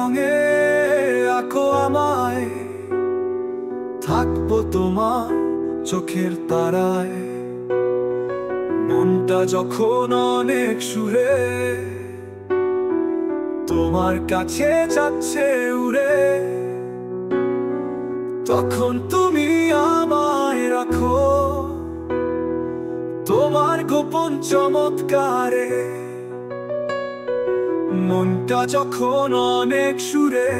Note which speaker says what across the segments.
Speaker 1: রঙে আঁকো আমায়, থাকবো তোমার চোখের তারায়। মনটা যখন অনেক সুরে তোমার কাছে যাচ্ছে উড়ে, তখন তুমি আমায় রাখো তোমার গোপন চমৎকারে। মনটা যখন অনেক সুরে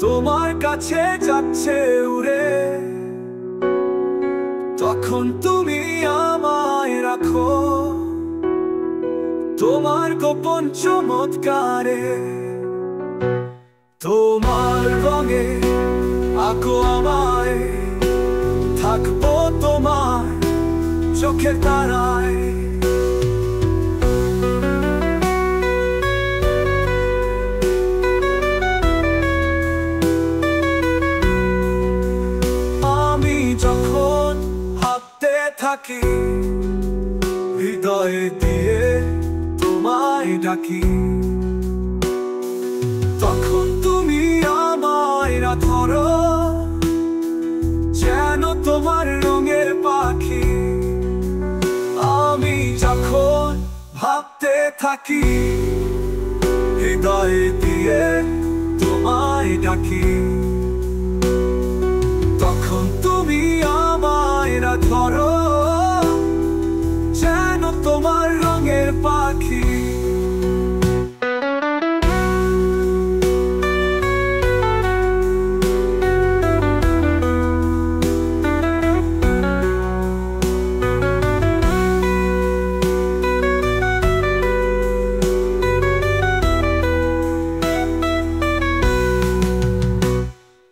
Speaker 1: তোমার কাছে যাচ্ছে উড়ে, তখন তুমি আমায় রাখো তোমার গোপন চমৎকারে। তোমার রঙে আঁকো আমায়, থাকবো তোমার চোখের তারায়। আমি যখন ভাবতে থাকি, হৃদয়ে দিয়ে তোমায় ডাকি, তখন তুমি আমায় ধরো যেন তোমার রঙের পাখি। আমি যখন ভাবতে থাকি, হৃদয়ে দিয়ে তোমায় ডাকি, তখন তুমি আমায় ধরো যেন তোমার রঙের পাখি।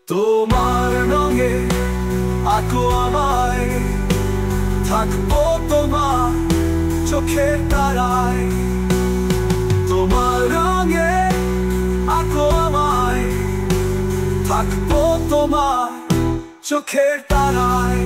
Speaker 1: তোমার রঙে আঁকো আমায়, থাকবো তোমার চোখের তারায়। তোমার রঙে আঁকো আমায়, থাকবো তোমার চোখের তারায়।